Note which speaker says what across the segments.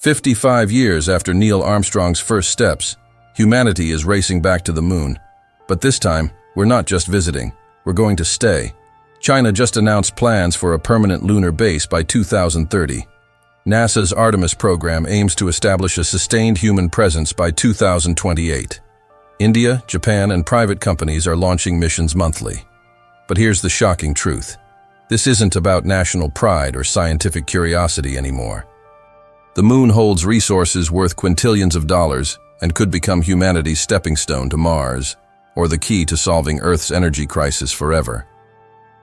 Speaker 1: 55 years after Neil Armstrong's first steps, humanity is racing back to the moon. But this time, we're not just visiting, we're going to stay. China just announced plans for a permanent lunar base by 2030. NASA's Artemis program aims to establish a sustained human presence by 2028. India, Japan, and private companies are launching missions monthly. But here's the shocking truth. This isn't about national pride or scientific curiosity anymore. The moon holds resources worth quintillions of dollars and could become humanity's stepping stone to Mars, or the key to solving Earth's energy crisis forever.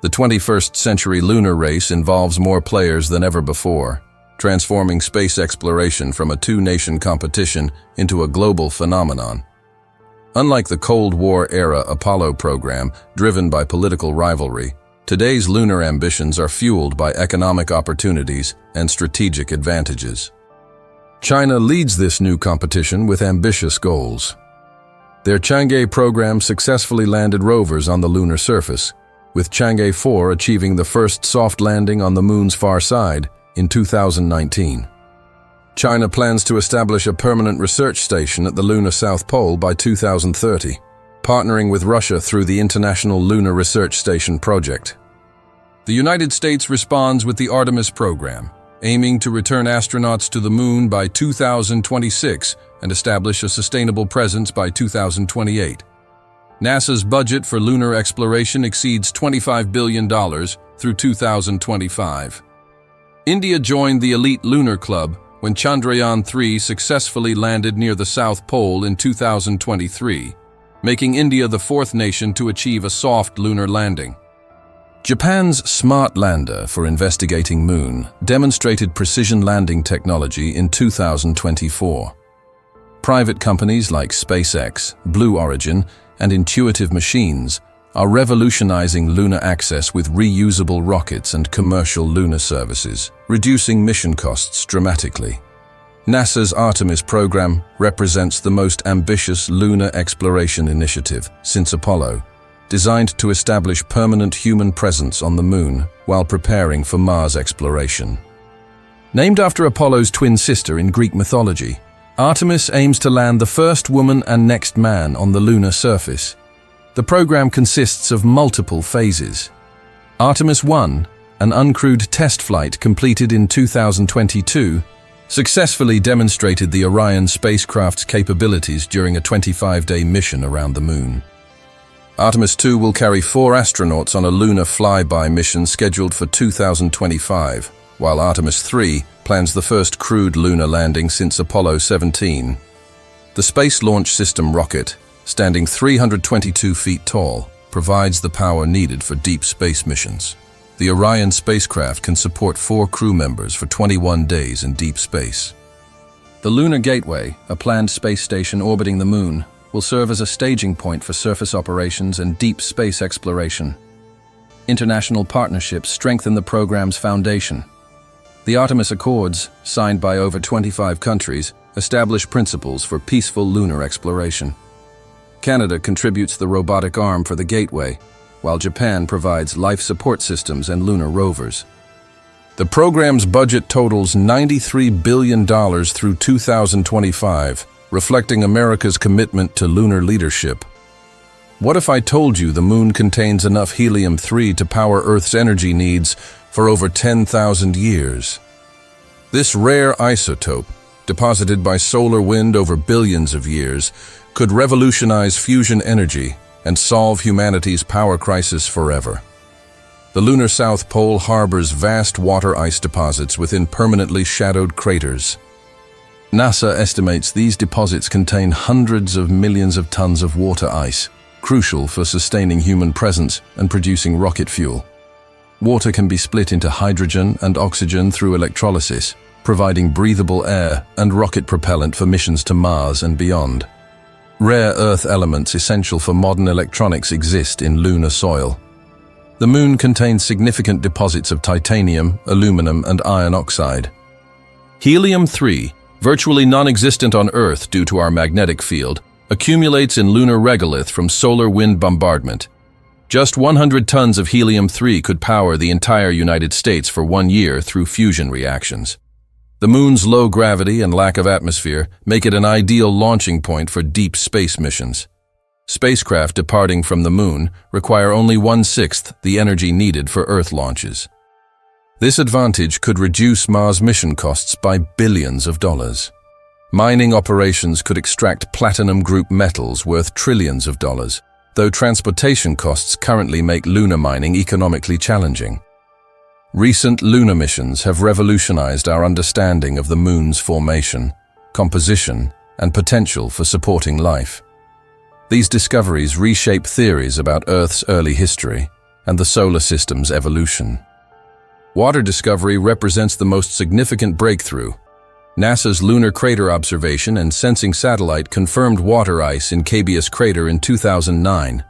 Speaker 1: The 21st century lunar race involves more players than ever before, transforming space exploration from a two-nation competition into a global phenomenon. Unlike the Cold War-era Apollo program, driven by political rivalry, today's lunar ambitions are fueled by economic opportunities and strategic advantages. China leads this new competition with ambitious goals. Their Chang'e program successfully landed rovers on the lunar surface, with Chang'e 4 achieving the first soft landing on the moon's far side in 2019. China plans to establish a permanent research station at the lunar South Pole by 2030, partnering with Russia through the International Lunar Research Station project. The United States responds with the Artemis program, aiming to return astronauts to the moon by 2026 and establish a sustainable presence by 2028. NASA's budget for lunar exploration exceeds $25 billion through 2025. India joined the elite Lunar Club when Chandrayaan-3 successfully landed near the South Pole in 2023, making India the fourth nation to achieve a soft lunar landing. Japan's Smart Lander for investigating Moon demonstrated precision landing technology in 2024. Private companies like SpaceX, Blue Origin, and Intuitive Machines are revolutionizing lunar access with reusable rockets and commercial lunar services, reducing mission costs dramatically. NASA's Artemis program represents the most ambitious lunar exploration initiative since Apollo, designed to establish permanent human presence on the moon while preparing for Mars exploration. Named after Apollo's twin sister in Greek mythology, Artemis aims to land the first woman and next man on the lunar surface. The program consists of multiple phases. Artemis 1, an uncrewed test flight completed in 2022, successfully demonstrated the Orion spacecraft's capabilities during a 25-day mission around the moon. Artemis 2 will carry 4 astronauts on a lunar flyby mission scheduled for 2025, while Artemis 3 plans the first crewed lunar landing since Apollo 17. The Space Launch System rocket, standing 322 feet tall, provides the power needed for deep space missions. The Orion spacecraft can support 4 crew members for 21 days in deep space. The Lunar Gateway, a planned space station orbiting the moon, will serve as a staging point for surface operations and deep space exploration. International partnerships strengthen the program's foundation. The Artemis Accords, signed by over 25 countries, establish principles for peaceful lunar exploration. Canada contributes the robotic arm for the Gateway, while Japan provides life support systems and lunar rovers. The program's budget totals $93 billion through 2025, reflecting America's commitment to lunar leadership. What if I told you the moon contains enough helium-3 to power Earth's energy needs for over 10,000 years? This rare isotope, deposited by solar wind over billions of years, could revolutionize fusion energy and solve humanity's power crisis forever. The lunar South Pole harbors vast water ice deposits within permanently shadowed craters. NASA estimates these deposits contain hundreds of millions of tons of water ice, crucial for sustaining human presence and producing rocket fuel. Water can be split into hydrogen and oxygen through electrolysis, providing breathable air and rocket propellant for missions to Mars and beyond. Rare earth elements essential for modern electronics exist in lunar soil. The moon contains significant deposits of titanium, aluminum, and iron oxide. Helium-3, virtually non-existent on Earth due to our magnetic field, accumulates in lunar regolith from solar wind bombardment. Just 100 tons of helium-3 could power the entire United States for 1 year through fusion reactions. The moon's low gravity and lack of atmosphere make it an ideal launching point for deep space missions. Spacecraft departing from the moon require only 1/6 the energy needed for Earth launches. This advantage could reduce Mars mission costs by billions of dollars. Mining operations could extract platinum group metals worth trillions of dollars, though transportation costs currently make lunar mining economically challenging. Recent lunar missions have revolutionized our understanding of the moon's formation, composition, and potential for supporting life. These discoveries reshape theories about Earth's early history and the solar system's evolution. Water discovery represents the most significant breakthrough. NASA's Lunar Crater Observation and Sensing Satellite confirmed water ice in Cabeus Crater in 2009.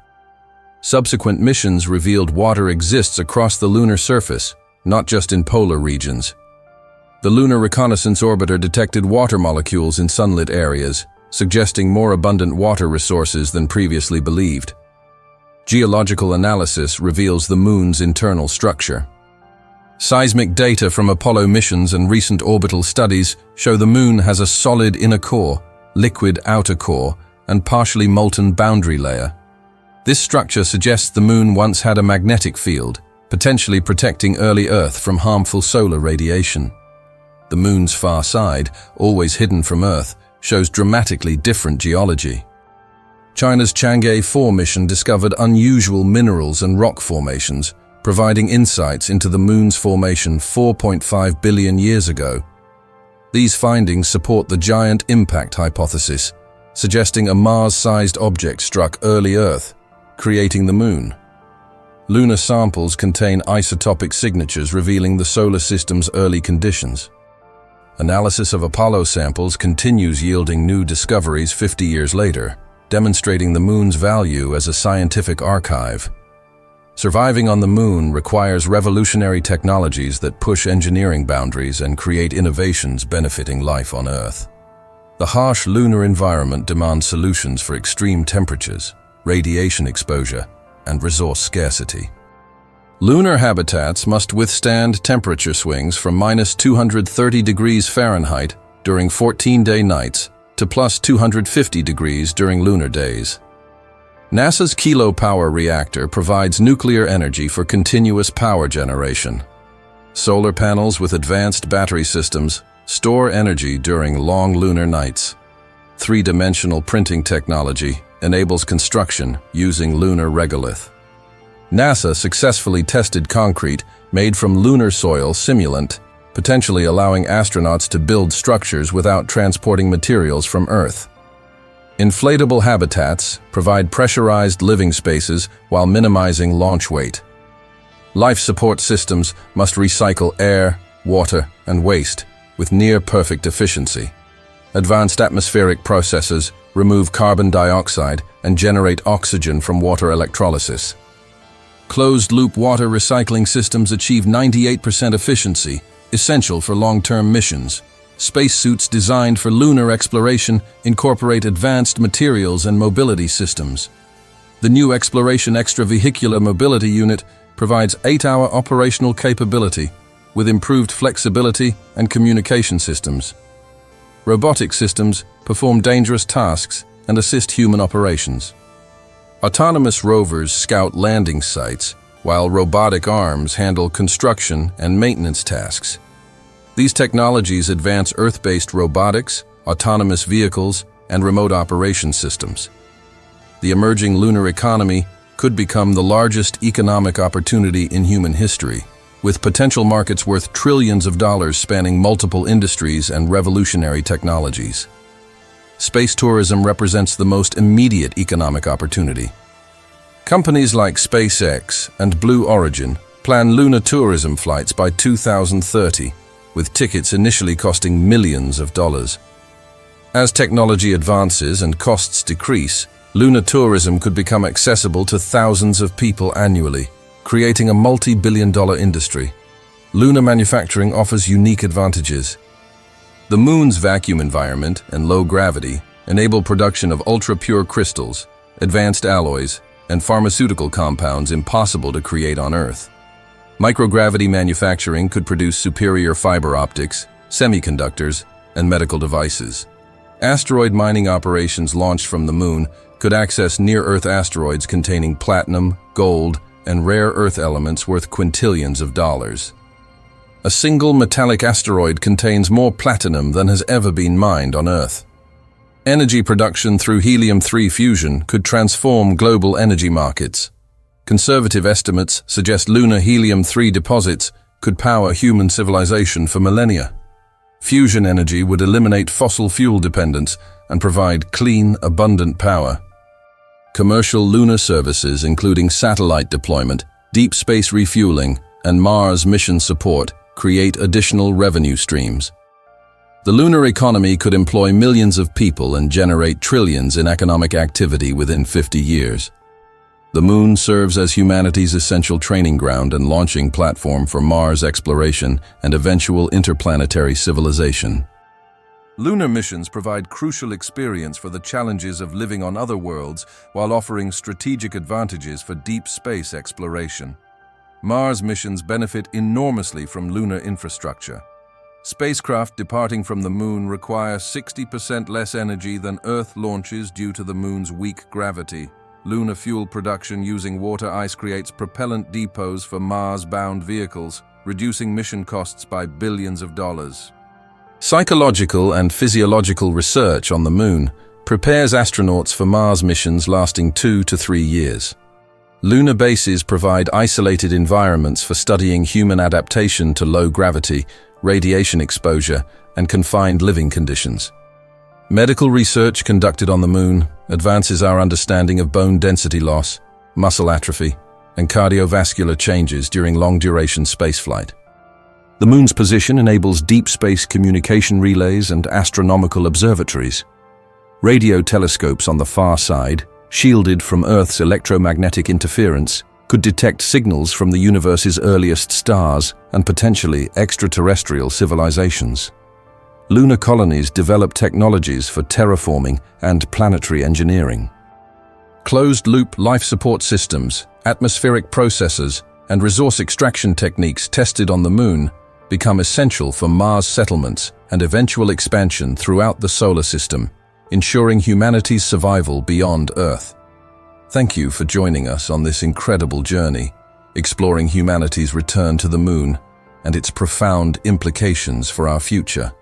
Speaker 1: Subsequent missions revealed water exists across the lunar surface, not just in polar regions. The Lunar Reconnaissance Orbiter detected water molecules in sunlit areas, suggesting more abundant water resources than previously believed. Geological analysis reveals the moon's internal structure. Seismic data from Apollo missions and recent orbital studies show the moon has a solid inner core, liquid outer core, and partially molten boundary layer. This structure suggests the moon once had a magnetic field, potentially protecting early Earth from harmful solar radiation. The moon's far side, always hidden from Earth, shows dramatically different geology. China's Chang'e 4 mission discovered unusual minerals and rock formations, providing insights into the moon's formation 4.5 billion years ago. These findings support the giant impact hypothesis, suggesting a Mars-sized object struck early Earth, creating the moon. Lunar samples contain isotopic signatures revealing the solar system's early conditions. Analysis of Apollo samples continues yielding new discoveries 50 years later, demonstrating the moon's value as a scientific archive. Surviving on the moon requires revolutionary technologies that push engineering boundaries and create innovations benefiting life on Earth. The harsh lunar environment demands solutions for extreme temperatures, radiation exposure, and resource scarcity. Lunar habitats must withstand temperature swings from -230 degrees Fahrenheit during 14-day nights to +250 degrees during lunar days. NASA's Kilo-Power reactor provides nuclear energy for continuous power generation. Solar panels with advanced battery systems store energy during long lunar nights. Three-dimensional printing technology enables construction using lunar regolith. NASA successfully tested concrete made from lunar soil simulant, potentially allowing astronauts to build structures without transporting materials from Earth. Inflatable habitats provide pressurized living spaces while minimizing launch weight. Life support systems must recycle air, water, and waste with near-perfect efficiency. Advanced atmospheric processes remove carbon dioxide and generate oxygen from water electrolysis. Closed-loop water recycling systems achieve 98% efficiency, essential for long-term missions. Spacesuits designed for lunar exploration incorporate advanced materials and mobility systems. The new Exploration Extravehicular Mobility Unit provides 8-hour operational capability with improved flexibility and communication systems. Robotic systems perform dangerous tasks and assist human operations. Autonomous rovers scout landing sites, while robotic arms handle construction and maintenance tasks. These technologies advance Earth-based robotics, autonomous vehicles, and remote operation systems. The emerging lunar economy could become the largest economic opportunity in human history, with potential markets worth trillions of dollars spanning multiple industries and revolutionary technologies. Space tourism represents the most immediate economic opportunity. Companies like SpaceX and Blue Origin plan lunar tourism flights by 2030, with tickets initially costing millions of dollars. As technology advances and costs decrease, lunar tourism could become accessible to thousands of people annually, creating a multi-billion-dollar industry. Lunar manufacturing offers unique advantages. The moon's vacuum environment and low gravity enable production of ultra-pure crystals, advanced alloys, and pharmaceutical compounds impossible to create on Earth. Microgravity manufacturing could produce superior fiber optics, semiconductors, and medical devices. Asteroid mining operations launched from the Moon could access near-Earth asteroids containing platinum, gold, and rare Earth elements worth quintillions of dollars. A single metallic asteroid contains more platinum than has ever been mined on Earth. Energy production through helium-3 fusion could transform global energy markets. Conservative estimates suggest lunar helium-3 deposits could power human civilization for millennia. Fusion energy would eliminate fossil fuel dependence and provide clean, abundant power. Commercial lunar services, including satellite deployment, deep space refueling, and Mars mission support, create additional revenue streams. The lunar economy could employ millions of people and generate trillions in economic activity within 50 years. The Moon serves as humanity's essential training ground and launching platform for Mars exploration and eventual interplanetary civilization. Lunar missions provide crucial experience for the challenges of living on other worlds while offering strategic advantages for deep space exploration. Mars missions benefit enormously from lunar infrastructure. Spacecraft departing from the Moon require 60% less energy than Earth launches due to the Moon's weak gravity. Lunar fuel production using water ice creates propellant depots for Mars-bound vehicles, reducing mission costs by billions of dollars. Psychological and physiological research on the Moon prepares astronauts for Mars missions lasting 2 to 3 years. Lunar bases provide isolated environments for studying human adaptation to low gravity, radiation exposure, and confined living conditions. Medical research conducted on the Moon advances our understanding of bone density loss, muscle atrophy, and cardiovascular changes during long-duration spaceflight. The Moon's position enables deep space communication relays and astronomical observatories. Radio telescopes on the far side, shielded from Earth's electromagnetic interference, could detect signals from the universe's earliest stars and potentially extraterrestrial civilizations. Lunar colonies develop technologies for terraforming and planetary engineering. Closed-loop life support systems, atmospheric processors, and resource extraction techniques tested on the Moon become essential for Mars settlements and eventual expansion throughout the solar system, ensuring humanity's survival beyond Earth. Thank you for joining us on this incredible journey, exploring humanity's return to the Moon and its profound implications for our future.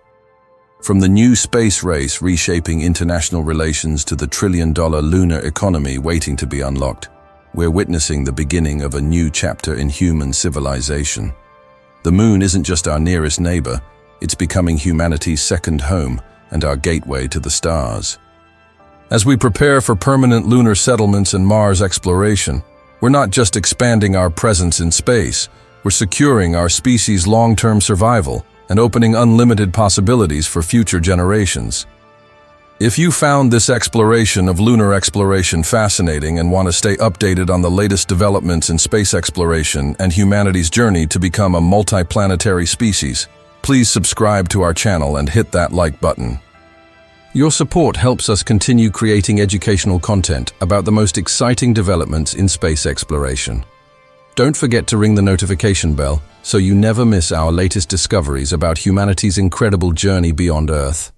Speaker 1: From the new space race reshaping international relations to the trillion-dollar lunar economy waiting to be unlocked, we're witnessing the beginning of a new chapter in human civilization. The Moon isn't just our nearest neighbor, it's becoming humanity's second home and our gateway to the stars. As we prepare for permanent lunar settlements and Mars exploration, we're not just expanding our presence in space, we're securing our species' long-term survival and opening unlimited possibilities for future generations. If you found this exploration of lunar exploration fascinating and want to stay updated on the latest developments in space exploration and humanity's journey to become a multiplanetary species, please subscribe to our channel and hit that like button. Your support helps us continue creating educational content about the most exciting developments in space exploration. Don't forget to ring the notification bell so you never miss our latest discoveries about humanity's incredible journey beyond Earth.